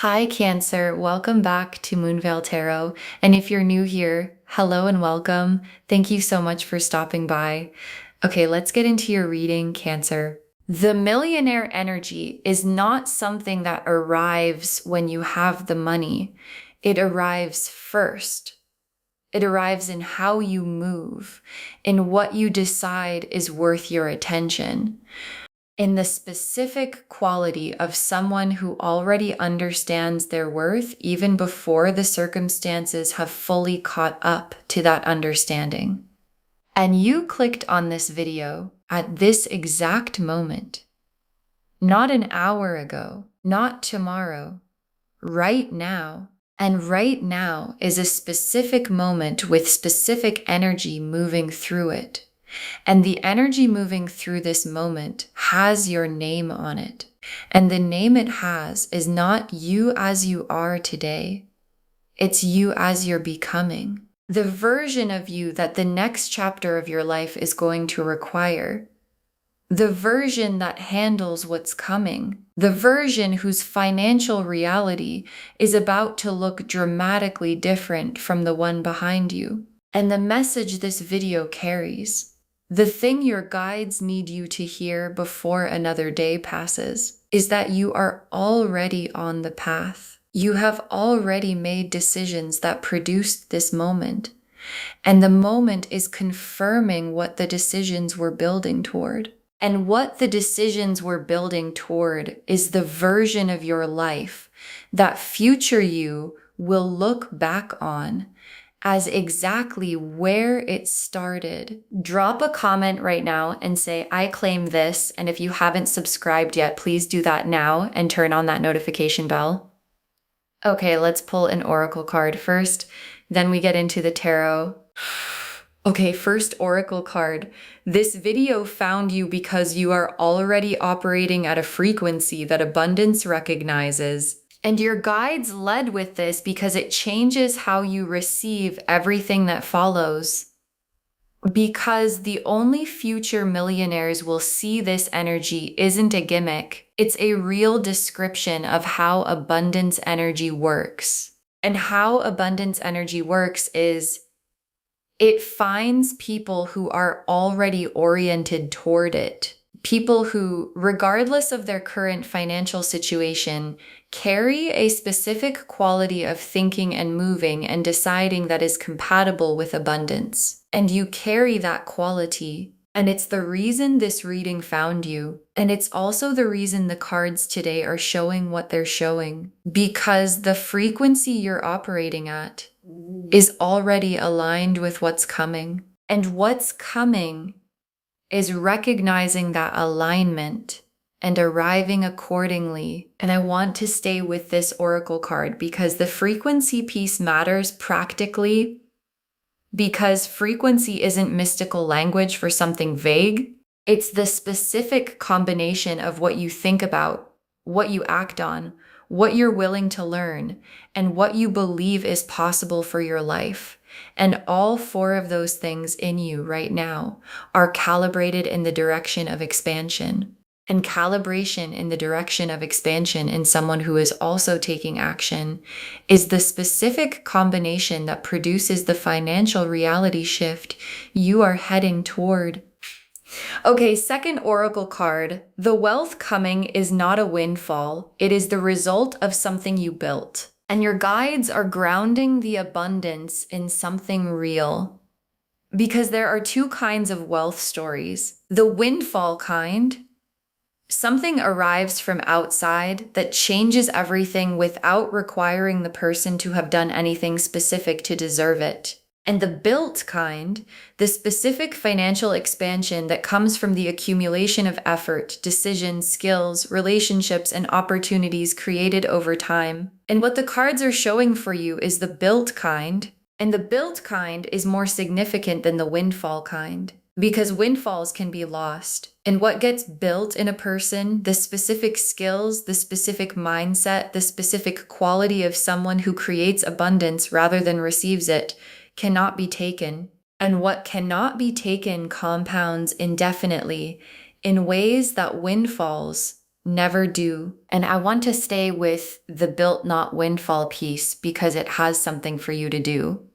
Hi, Cancer. Welcome back to Moonveil Tarot. And if you're new here, hello and welcome. Thank you so much for stopping by. Okay, let's get into your reading, Cancer. The millionaire energy is not something that arrives when you have the money. It arrives first. It arrives in how you move, in what you decide is worth your attention, in the specific quality of someone who already understands their worth even before the circumstances have fully caught up to that understanding. And you clicked on this video at this exact moment, not an hour ago, not tomorrow, right now. And right now is a specific moment with specific energy moving through it. And the energy moving through this moment has your name on it. And the name it has is not you as you are today. It's you as you're becoming. The version of you that the next chapter of your life is going to require. The version that handles what's coming. The version whose financial reality is about to look dramatically different from the one behind you. And the message this video carries, the thing your guides need you to hear before another day passes, is that you are already on the path. You have already made decisions that produced this moment. And the moment is confirming what the decisions were building toward. And what the decisions were building toward is the version of your life that future you will look back on as exactly where it started. Drop a comment right now and say, I claim this. And if you haven't subscribed yet, please do that now and turn on that notification bell. Okay, let's pull an oracle card first. Then we get into the tarot. Okay, first oracle card. This video found you because you are already operating at a frequency that abundance recognizes. And your guides led with this because it changes how you receive everything that follows. Because the only future millionaires will see this energy isn't a gimmick. It's a real description of how abundance energy works. And how abundance energy works is it finds people who are already oriented toward it. People who, regardless of their current financial situation, carry a specific quality of thinking and moving and deciding that is compatible with abundance. And you carry that quality. And it's the reason this reading found you. And it's also the reason the cards today are showing what they're showing. Because the frequency you're operating at is already aligned with what's coming. And what's coming is recognizing that alignment and arriving accordingly. And I want to stay with this oracle card because the frequency piece matters practically, because frequency isn't mystical language for something vague. It's the specific combination of what you think about, what you act on, what you're willing to learn, and what you believe is possible for your life. And all four of those things in you right now are calibrated in the direction of expansion. And calibration in the direction of expansion in someone who is also taking action is the specific combination that produces the financial reality shift you are heading toward. Okay, second oracle card. The wealth coming is not a windfall. It is the result of something you built. And your guides are grounding the abundance in something real. Because there are two kinds of wealth stories. The windfall kind, something arrives from outside that changes everything without requiring the person to have done anything specific to deserve it. And the built kind, the specific financial expansion that comes from the accumulation of effort, decisions, skills, relationships, and opportunities created over time. And what the cards are showing for you is the built kind. And the built kind is more significant than the windfall kind, because windfalls can be lost. And what gets built in a person, the specific skills, the specific mindset, the specific quality of someone who creates abundance rather than receives it, cannot be taken. And what cannot be taken compounds indefinitely in ways that windfalls never do. And I want to stay with the built not windfall piece because it has something for you to do.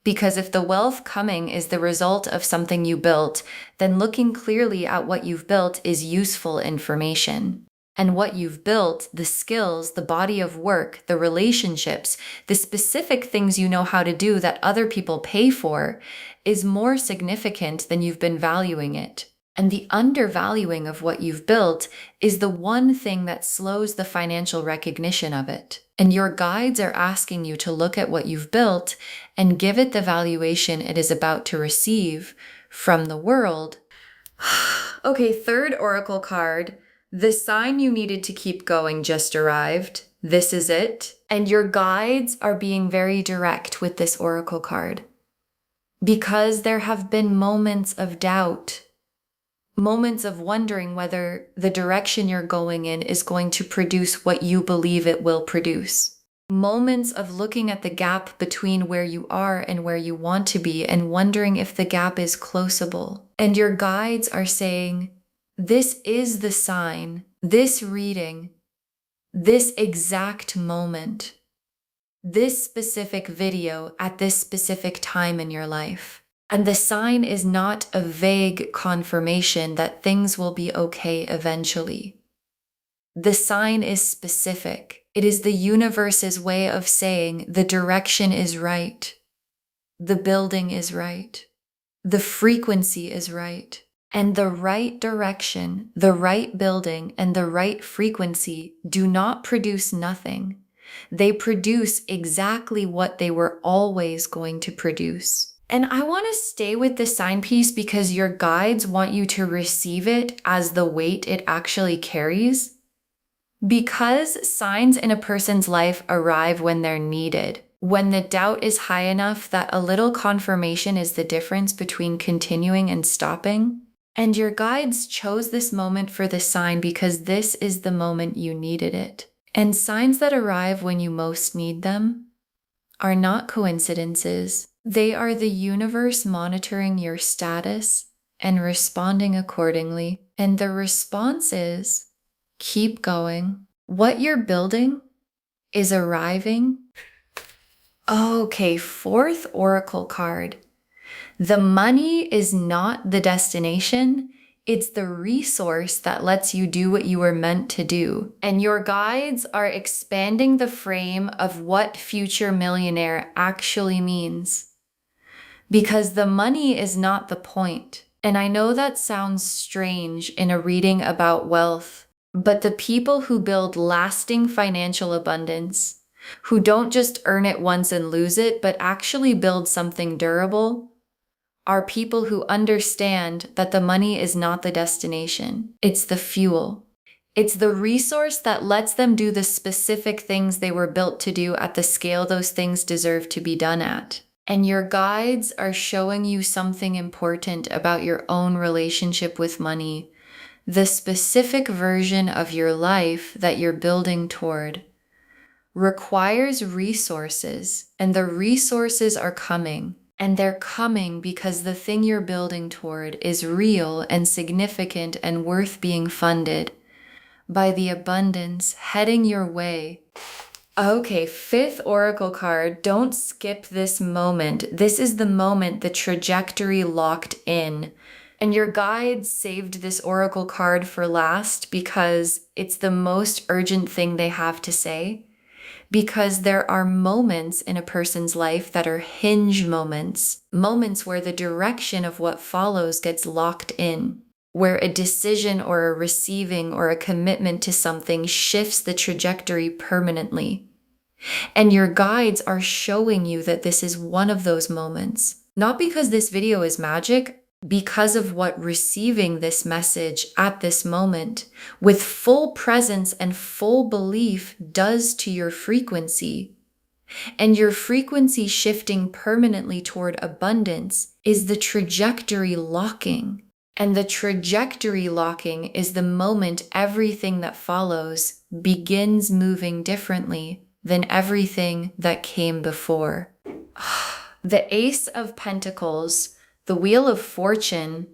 Because if the wealth coming is the result of something you built, then looking clearly at what you've built is useful information. And what you've built, the skills, the body of work, the relationships, the specific things you know how to do that other people pay for, is more significant than you've been valuing it. And the undervaluing of what you've built is the one thing that slows the financial recognition of it. And your guides are asking you to look at what you've built and give it the valuation it is about to receive from the world. Okay, third oracle card. The sign you needed to keep going just arrived. This is it. And your guides are being very direct with this oracle card. Because there have been moments of doubt. Moments of wondering whether the direction you're going in is going to produce what you believe it will produce. Moments of looking at the gap between where you are and where you want to be and wondering if the gap is closable. And your guides are saying, this is the sign, this reading, this exact moment, this specific video at this specific time in your life. And the sign is not a vague confirmation that things will be okay eventually. The sign is specific. It is the universe's way of saying the direction is right. The building is right. The frequency is right. And the right direction, the right building, and the right frequency do not produce nothing. They produce exactly what they were always going to produce. And I want to stay with the sign piece because your guides want you to receive it as the weight it actually carries. Because signs in a person's life arrive when they're needed, when the doubt is high enough that a little confirmation is the difference between continuing and stopping. And your guides chose this moment for the sign because this is the moment you needed it. And signs that arrive when you most need them are not coincidences. They are the universe monitoring your status and responding accordingly. And the response is, keep going. What you're building is arriving. Okay, fourth oracle card. The money is not the destination. It's the resource that lets you do what you were meant to do. And your guides are expanding the frame of what future millionaire actually means. Because the money is not the point. And I know that sounds strange in a reading about wealth, but the people who build lasting financial abundance, who don't just earn it once and lose it, but actually build something durable, are people who understand that the money is not the destination. It's the fuel. It's the resource that lets them do the specific things they were built to do at the scale those things deserve to be done at. And your guides are showing you something important about your own relationship with money, the specific version of your life that you're building toward requires resources, and the resources are coming. And they're coming because the thing you're building toward is real and significant and worth being funded by the abundance heading your way. Okay, fifth oracle card. Don't skip this moment. This is the moment the trajectory locked in. And your guides saved this oracle card for last because it's the most urgent thing they have to say. Because there are moments in a person's life that are hinge moments, moments where the direction of what follows gets locked in, where a decision or a receiving or a commitment to something shifts the trajectory permanently. And your guides are showing you that this is one of those moments, not because this video is magic, because of what receiving this message at this moment with full presence and full belief does to your frequency. And your frequency shifting permanently toward abundance is the trajectory locking. And the trajectory locking is the moment everything that follows begins moving differently than everything that came before. The Ace of Pentacles, the Wheel of Fortune,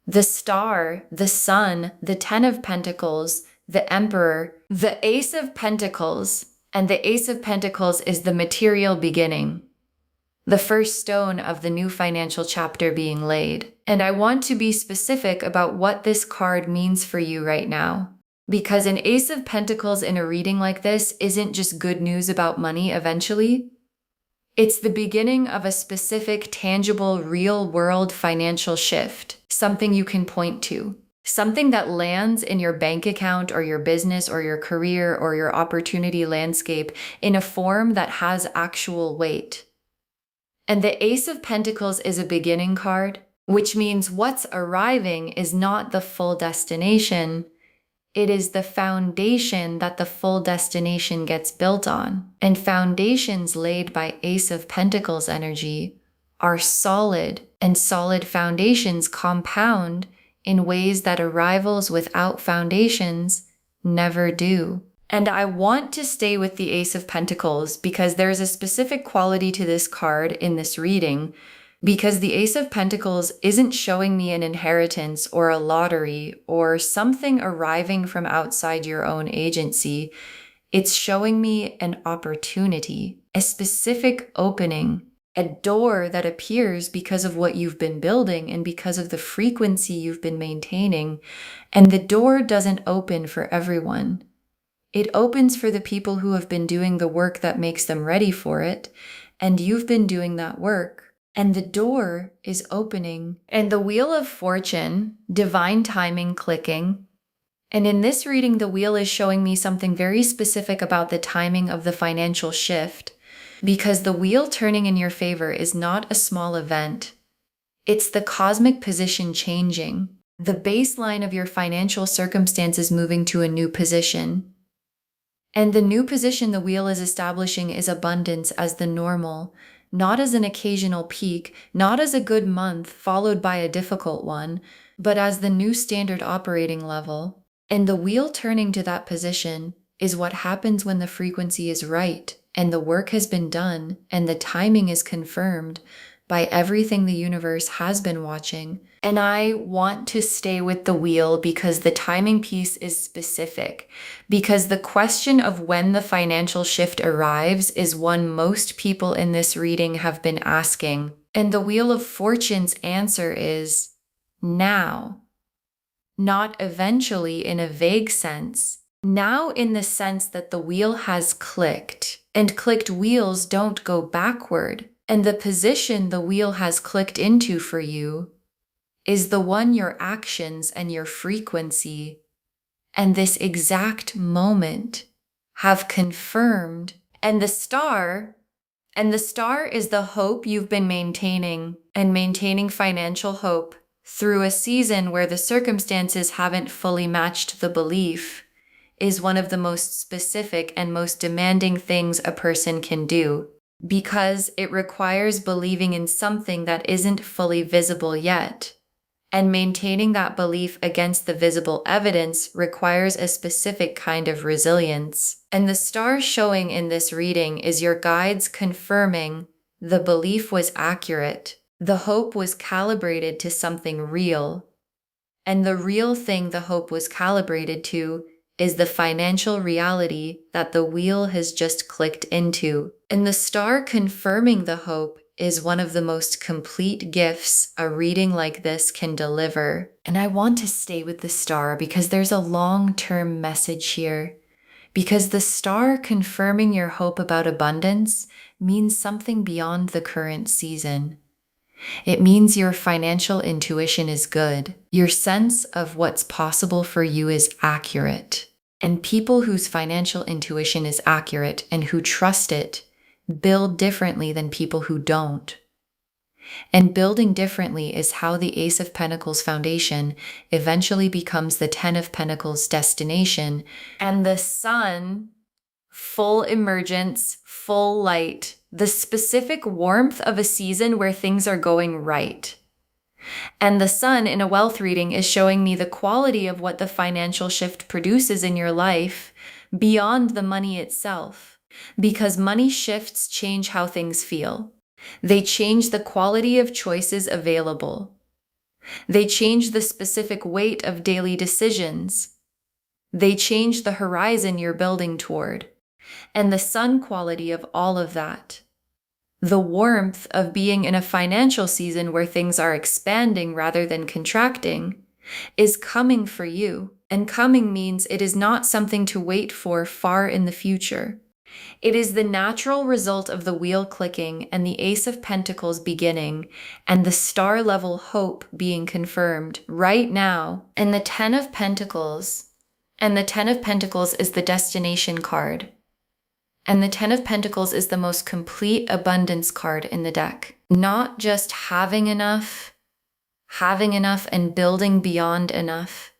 the Star, the Sun, the Ten of Pentacles, the Emperor, the Ace of Pentacles, and the Ace of Pentacles is the material beginning, the first stone of the new financial chapter being laid. And I want to be specific about what this card means for you right now. Because an Ace of Pentacles in a reading like this isn't just good news about money eventually. It's the beginning of a specific, tangible, real-world financial shift, something you can point to. Something that lands in your bank account or your business or your career or your opportunity landscape in a form that has actual weight. And the Ace of Pentacles is a beginning card, which means what's arriving is not the full destination. It is the foundation that the full destination gets built on. And foundations laid by Ace of Pentacles energy are solid, and solid foundations compound in ways that arrivals without foundations never do. And I want to stay with the Ace of Pentacles because there's a specific quality to this card in this reading, because the Ace of Pentacles isn't showing me an inheritance or a lottery or something arriving from outside your own agency. It's showing me an opportunity, a specific opening, a door that appears because of what you've been building and because of the frequency you've been maintaining. And the door doesn't open for everyone. It opens for the people who have been doing the work that makes them ready for it, and you've been doing that work. And the door is opening. And the Wheel of Fortune, divine timing clicking. And in this reading, the wheel is showing me something very specific about the timing of the financial shift, because the wheel turning in your favor is not a small event. It's the cosmic position changing, the baseline of your financial circumstances moving to a new position. And the new position the wheel is establishing is abundance as the normal, not as an occasional peak, not as a good month followed by a difficult one, but as the new standard operating level. And the wheel turning to that position is what happens when the frequency is right, and the work has been done, and the timing is confirmed by everything the universe has been watching. And I want to stay with the wheel because the timing piece is specific, because the question of when the financial shift arrives is one most people in this reading have been asking. And the Wheel of Fortune's answer is now. Not eventually in a vague sense. Now in the sense that the wheel has clicked, and clicked wheels don't go backward. And the position the wheel has clicked into for you is the one your actions and your frequency and this exact moment have confirmed. And the star is the hope you've been maintaining, and maintaining financial hope through a season where the circumstances haven't fully matched the belief is one of the most specific and most demanding things a person can do, because it requires believing in something that isn't fully visible yet. And maintaining that belief against the visible evidence requires a specific kind of resilience. And the star showing in this reading is your guides confirming the belief was accurate. The hope was calibrated to something real. And the real thing the hope was calibrated to is the financial reality that the wheel has just clicked into. And the star confirming the hope is one of the most complete gifts a reading like this can deliver. And I want to stay with the star because there's a long-term message here. Because the star confirming your hope about abundance means something beyond the current season. It means your financial intuition is good. Your sense of what's possible for you is accurate. And people whose financial intuition is accurate and who trust it build differently than people who don't. And building differently is how the Ace of Pentacles foundation eventually becomes the Ten of Pentacles destination. And the sun, full emergence, full light, the specific warmth of a season where things are going right. And the sun in a wealth reading is showing me the quality of what the financial shift produces in your life beyond the money itself. Because money shifts change how things feel. They change the quality of choices available. They change the specific weight of daily decisions. They change the horizon you're building toward. And the sun quality of all of that, the warmth of being in a financial season where things are expanding rather than contracting, is coming for you. And coming means it is not something to wait for far in the future. It is the natural result of the wheel clicking and the Ace of Pentacles beginning and the star level hope being confirmed right now. And the Ten of Pentacles is the destination card. And the Ten of Pentacles is the most complete abundance card in the deck. Not just having enough and building beyond enough,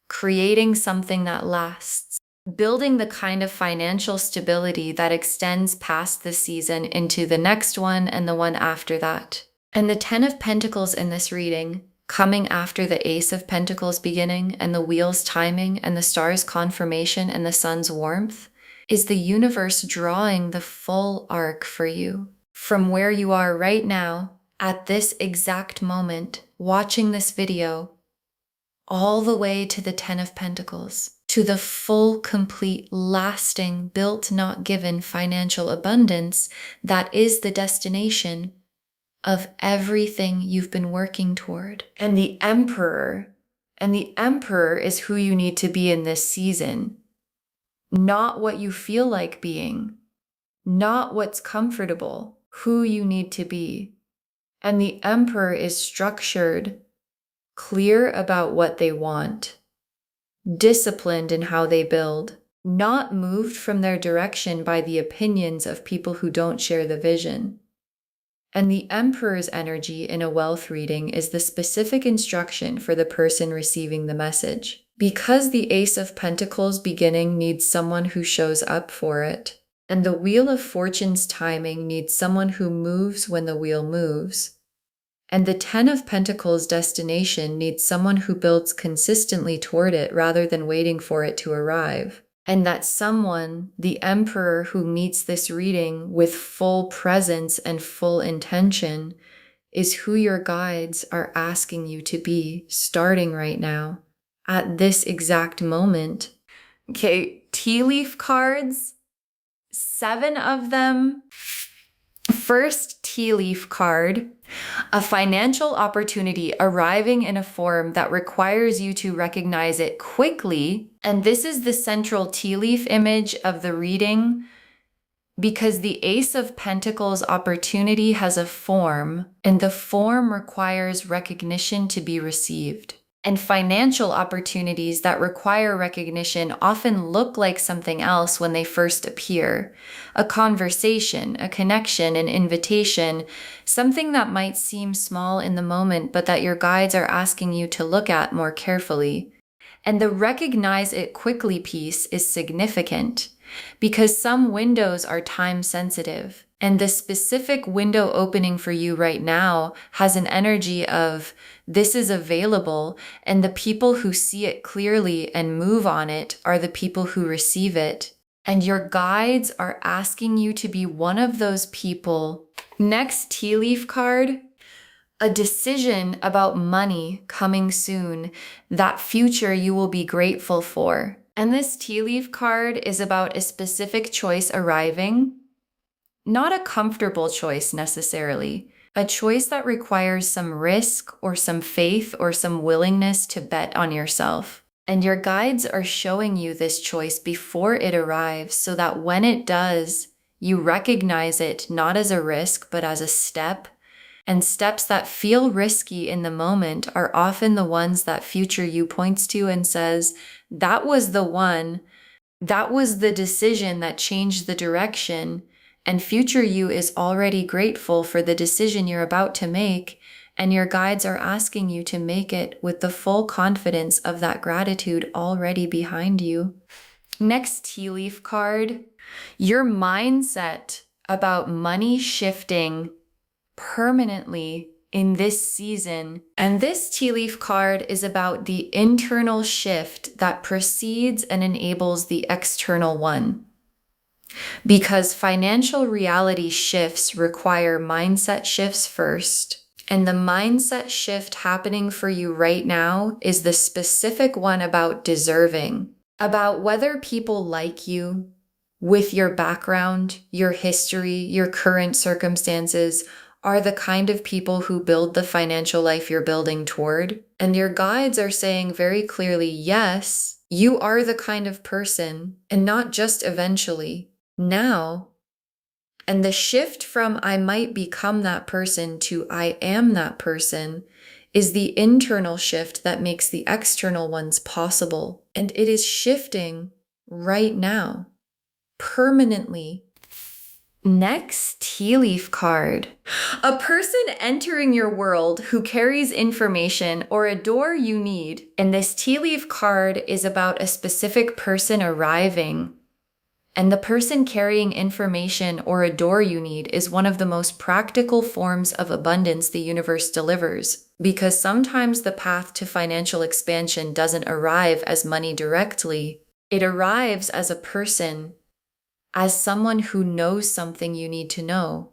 creating something that lasts, building the kind of financial stability that extends past the season into the next one and the one after that. And the Ten of Pentacles in this reading, coming after the Ace of Pentacles beginning and the wheel's timing and the star's confirmation and the sun's warmth, is the universe drawing the full arc for you. From where you are right now, at this exact moment, watching this video, all the way to the Ten of Pentacles, to the full, complete, lasting, built, not given financial abundance that is the destination of everything you've been working toward. And the Emperor is who you need to be in this season. Not what you feel like being, not what's comfortable, who you need to be. And the Emperor is structured, clear about what they want, disciplined in how they build, not moved from their direction by the opinions of people who don't share the vision. And the Emperor's energy in a wealth reading is the specific instruction for the person receiving the message. Because the Ace of Pentacles beginning needs someone who shows up for it, and the Wheel of Fortune's timing needs someone who moves when the wheel moves, and the Ten of Pentacles destination needs someone who builds consistently toward it rather than waiting for it to arrive. And that someone, the Emperor who meets this reading with full presence and full intention, is who your guides are asking you to be starting right now. At this exact moment. Okay, tea leaf cards, 7 of them. First tea leaf card, a financial opportunity arriving in a form that requires you to recognize it quickly. And this is the central tea leaf image of the reading because the Ace of Pentacles opportunity has a form, and the form requires recognition to be received. And financial opportunities that require recognition often look like something else when they first appear. A conversation, a connection, an invitation, something that might seem small in the moment, but that your guides are asking you to look at more carefully. And the recognize it quickly piece is significant because some windows are time sensitive. And the specific window opening for you right now has an energy of this is available, and the people who see it clearly and move on it are the people who receive it. And your guides are asking you to be one of those people. Next tea leaf card, a decision about money coming soon, that future you will be grateful for. And this tea leaf card is about a specific choice arriving. Not a comfortable choice necessarily, a choice that requires some risk or some faith or some willingness to bet on yourself. And your guides are showing you this choice before it arrives so that when it does, you recognize it not as a risk, but as a step. And steps that feel risky in the moment are often the ones that future you points to and says, that was the one, that was the decision that changed the direction. And future you is already grateful for the decision you're about to make, and your guides are asking you to make it with the full confidence of that gratitude already behind you. Next tea leaf card, your mindset about money shifting permanently in this season. And this tea leaf card is about the internal shift that precedes and enables the external one. Because financial reality shifts require mindset shifts first. And the mindset shift happening for you right now is the specific one about deserving. about whether people like you with your background, your history, your current circumstances are the kind of people who build the financial life you're building toward. And your guides are saying very clearly, yes, you are the kind of person, and not just eventually, now. And the shift from I might become that person to I am that person is the internal shift that makes the external ones possible. And it is shifting right now, permanently. Next tea leaf card. A person entering your world who carries information or a door you need. And this tea leaf card is about a specific person arriving. And the person carrying information or a door you need is one of the most practical forms of abundance the universe delivers. Because sometimes the path to financial expansion doesn't arrive as money directly. It arrives as a person, as someone who knows something you need to know,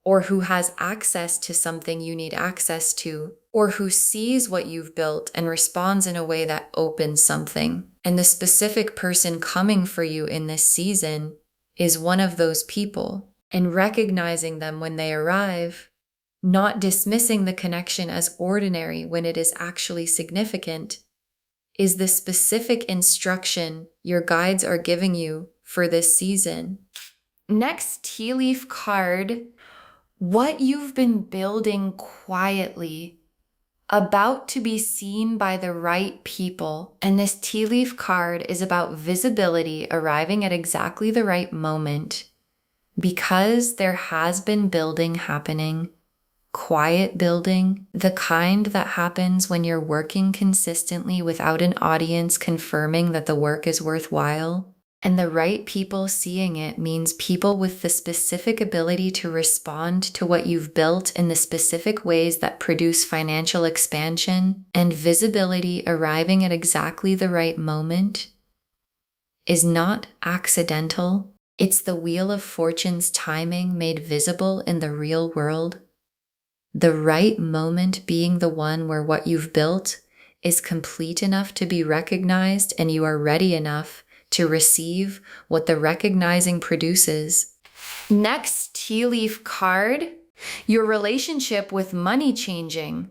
or who has access to something you need access to, or who sees what you've built and responds in a way that opens something. And the specific person coming for you in this season is one of those people. And recognizing them when they arrive, not dismissing the connection as ordinary when it is actually significant, is the specific instruction your guides are giving you for this season. Next tea leaf card, what you've been building quietly, about to be seen by the right people. And this tea leaf card is about visibility arriving at exactly the right moment, because there has been building happening, quiet building, the kind that happens when you're working consistently without an audience confirming that the work is worthwhile. And the right people seeing it means people with the specific ability to respond to what you've built in the specific ways that produce financial expansion. And visibility arriving at exactly the right moment is not accidental. It's the Wheel of Fortune's timing made visible in the real world. The right moment being the one where what you've built is complete enough to be recognized and you are ready enough to receive what the recognizing produces. Next tea leaf card, your relationship with money changing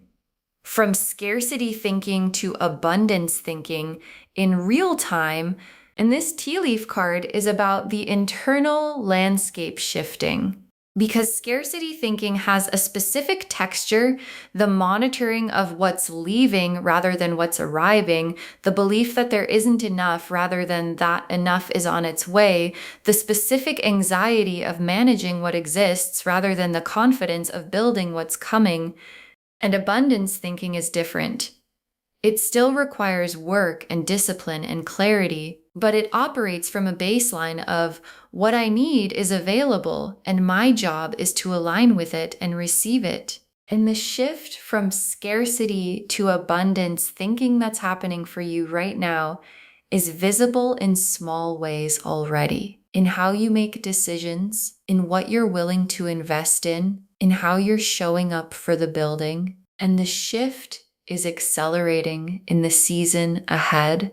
from scarcity thinking to abundance thinking in real time. And this tea leaf card is about the internal landscape shifting. Because scarcity thinking has a specific texture, the monitoring of what's leaving rather than what's arriving, the belief that there isn't enough rather than that enough is on its way, the specific anxiety of managing what exists rather than the confidence of building what's coming. And abundance thinking is different. It still requires work and discipline and clarity, but it operates from a baseline of what I need is available and my job is to align with it and receive it. And the shift from scarcity to abundance thinking that's happening for you right now is visible in small ways already. In how you make decisions, in what you're willing to invest in how you're showing up for the building. And the shift is accelerating in the season ahead.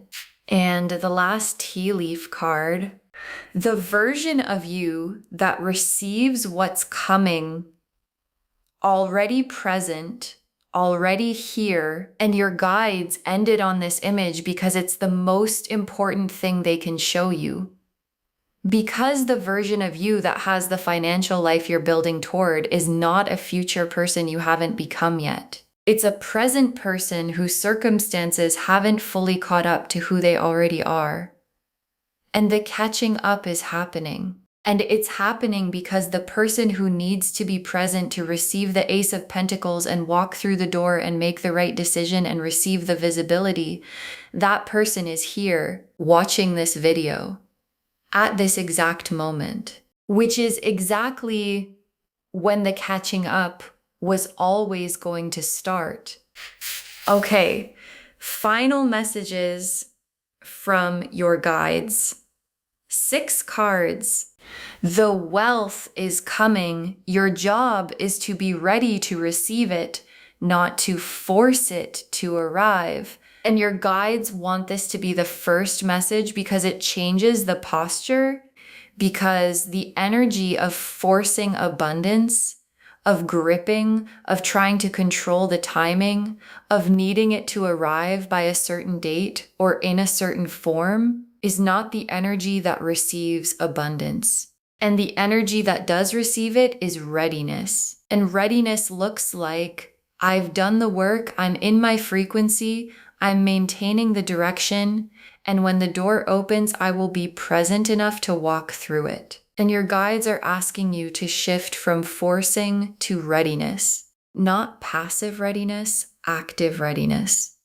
And the last tea leaf card, the version of you that receives what's coming, already present, already here, and your guides ended on this image because it's the most important thing they can show you. Because the version of you that has the financial life you're building toward is not a future person you haven't become yet. It's a present person whose circumstances haven't fully caught up to who they already are. And the catching up is happening. And it's happening because the person who needs to be present to receive the Ace of Pentacles and walk through the door and make the right decision and receive the visibility, that person is here watching this video at this exact moment, which is exactly when the catching up was always going to start. Okay, final messages from your guides. 6 cards. The wealth is coming. Your job is to be ready to receive it, not to force it to arrive. And your guides want this to be the first message because it changes the posture, because the energy of forcing abundance, of gripping, of trying to control the timing, of needing it to arrive by a certain date or in a certain form is not the energy that receives abundance. And the energy that does receive it is readiness. And readiness looks like, I've done the work, I'm in my frequency, I'm maintaining the direction, and when the door opens, I will be present enough to walk through it. And your guides are asking you to shift from forcing to readiness, not passive readiness, active readiness.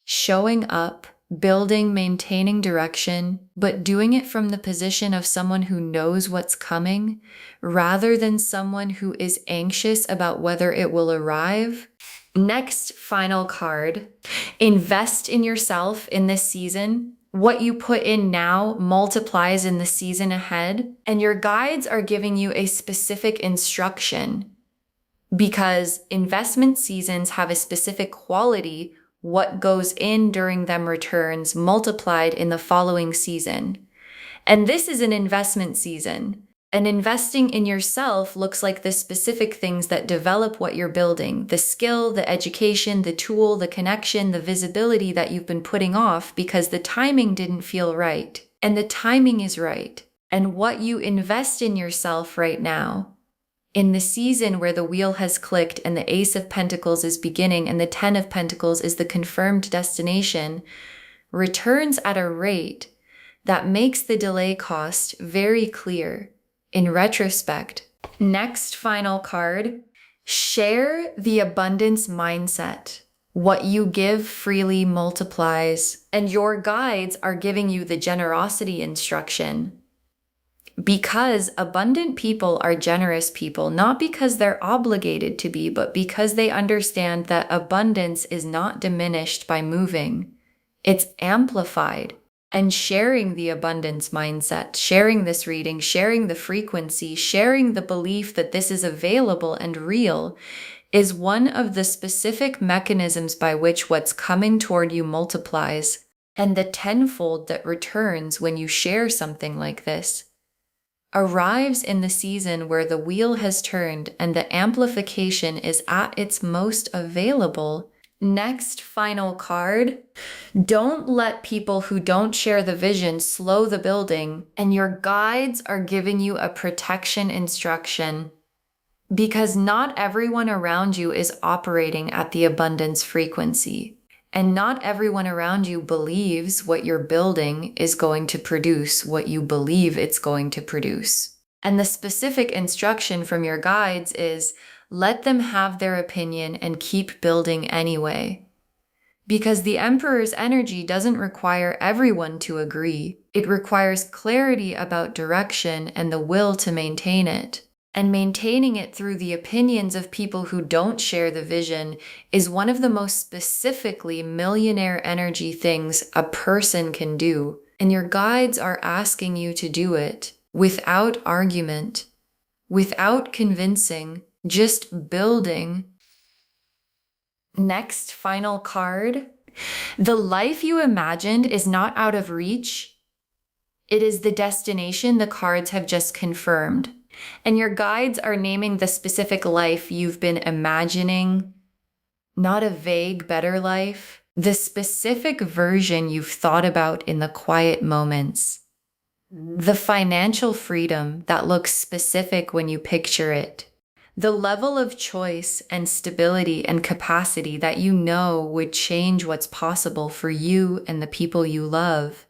Showing up, building, maintaining direction, but doing it from the position of someone who knows what's coming, rather than someone who is anxious about whether it will arrive. Next, final card. Invest in yourself in this season. What you put in now multiplies in the season ahead, and your guides are giving you a specific instruction because investment seasons have a specific quality. What goes in during them returns multiplied in the following season. And this is an investment season. And investing in yourself looks like the specific things that develop what you're building, the skill, the education, the tool, the connection, the visibility that you've been putting off because the timing didn't feel right. And the timing is right. And what you invest in yourself right now, in the season where the wheel has clicked and the Ace of Pentacles is beginning and the Ten of Pentacles is the confirmed destination, returns at a rate that makes the delay cost very clear in retrospect. Next final card, share the abundance mindset. What you give freely multiplies, and your guides are giving you the generosity instruction. Because abundant people are generous people, not because they're obligated to be, but because they understand that abundance is not diminished by moving. It's amplified. And sharing the abundance mindset, sharing this reading, sharing the frequency, sharing the belief that this is available and real is one of the specific mechanisms by which what's coming toward you multiplies. And the tenfold that returns when you share something like this arrives in the season where the wheel has turned and the amplification is at its most available. Next final card. Don't let people who don't share the vision slow the building, and your guides are giving you a protection instruction because not everyone around you is operating at the abundance frequency, and not everyone around you believes what you're building is going to produce what you believe it's going to produce. And the specific instruction from your guides is let them have their opinion and keep building anyway. Because the Emperor's energy doesn't require everyone to agree. It requires clarity about direction and the will to maintain it. And maintaining it through the opinions of people who don't share the vision is one of the most specifically millionaire energy things a person can do. And your guides are asking you to do it without argument, without convincing, just building. Next final card. The life you imagined is not out of reach. It is the destination the cards have just confirmed. And your guides are naming the specific life you've been imagining, not a vague better life, the specific version you've thought about in the quiet moments. The financial freedom that looks specific when you picture it. The level of choice and stability and capacity that you know would change what's possible for you and the people you love.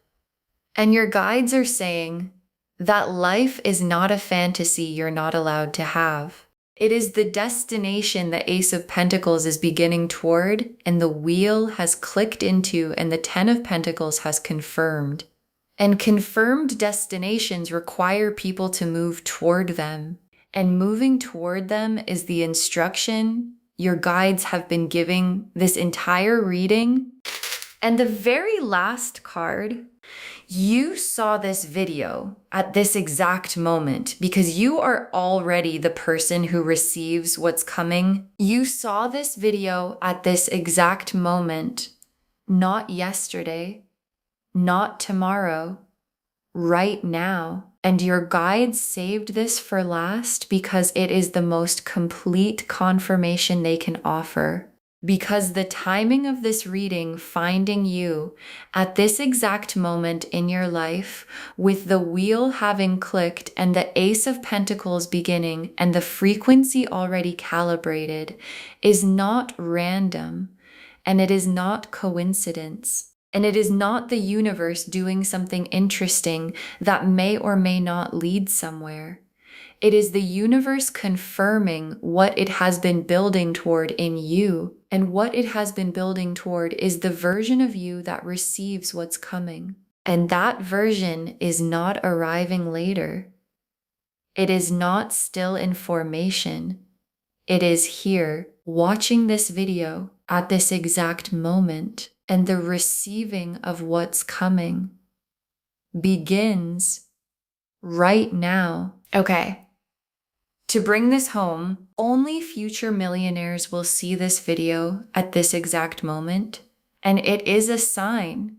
And your guides are saying that life is not a fantasy you're not allowed to have. It is the destination the Ace of Pentacles is beginning toward, and the wheel has clicked into, and the Ten of Pentacles has confirmed. And confirmed destinations require people to move toward them. And moving toward them is the instruction your guides have been giving this entire reading. And the very last card, you saw this video at this exact moment because you are already the person who receives what's coming. You saw this video at this exact moment not yesterday, not tomorrow, right now. And your guides saved this for last because it is the most complete confirmation they can offer. Because the timing of this reading finding you at this exact moment in your life, with the wheel having clicked and the Ace of Pentacles beginning and the frequency already calibrated, is not random, and it is not coincidence. And it is not the universe doing something interesting that may or may not lead somewhere. It is the universe confirming what it has been building toward in you. And what it has been building toward is the version of you that receives what's coming. And that version is not arriving later. It is not still in formation. It is here, watching this video at this exact moment. And the receiving of what's coming begins right now. Okay. To bring this home, only future millionaires will see this video at this exact moment, and it is a sign.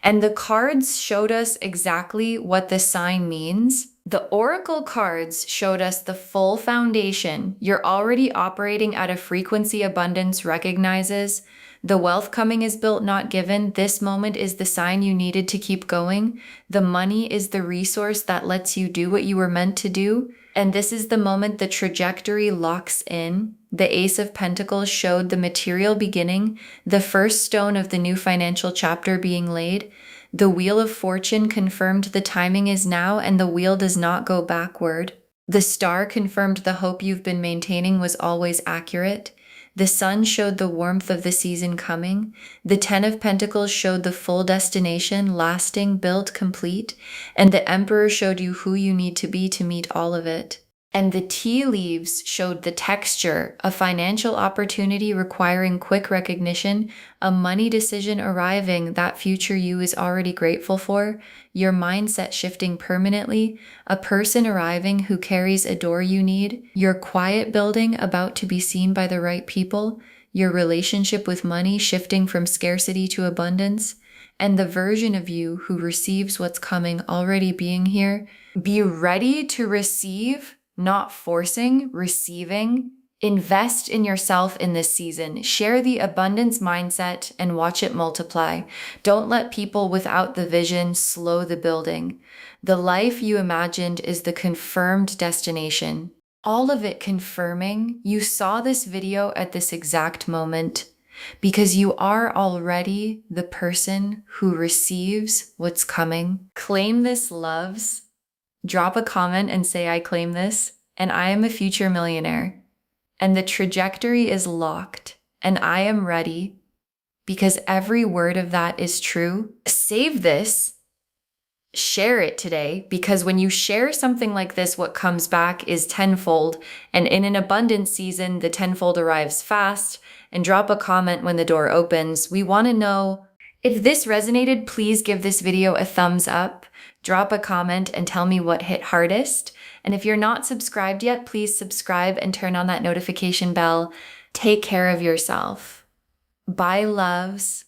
And the cards showed us exactly what the sign means. The oracle cards showed us the full foundation. You're already operating at a frequency abundance recognizes. The wealth coming is built, not given. This moment is the sign you needed to keep going. The money is the resource that lets you do what you were meant to do. And this is the moment the trajectory locks in. The Ace of Pentacles showed the material beginning, the first stone of the new financial chapter being laid. The Wheel of Fortune confirmed the timing is now, and the wheel does not go backward. The Star confirmed the hope you've been maintaining was always accurate. The Sun showed the warmth of the season coming. The Ten of Pentacles showed the full destination, lasting, built, complete. And the Emperor showed you who you need to be to meet all of it. And the tea leaves showed the texture, a financial opportunity requiring quick recognition, a money decision arriving that future you is already grateful for, your mindset shifting permanently, a person arriving who carries a door you need, your quiet building about to be seen by the right people, your relationship with money shifting from scarcity to abundance, and the version of you who receives what's coming already being here. Be ready to receive. Not forcing, receiving. Invest in yourself in this season. Share the abundance mindset and watch it multiply. Don't let people without the vision slow the building. The life you imagined is the confirmed destination. All of it confirming you saw this video at this exact moment because you are already the person who receives what's coming. Claim this, loves. Drop a comment and say, I claim this, and I am a future millionaire. And the trajectory is locked, and I am ready because every word of that is true. Save this, share it today, because when you share something like this, what comes back is tenfold. And in an abundance season, the tenfold arrives fast. And drop a comment when the door opens. We want to know if this resonated. Please give this video a thumbs up. Drop a comment and tell me what hit hardest. And if you're not subscribed yet, please subscribe and turn on that notification bell. Take care of yourself. Bye, loves.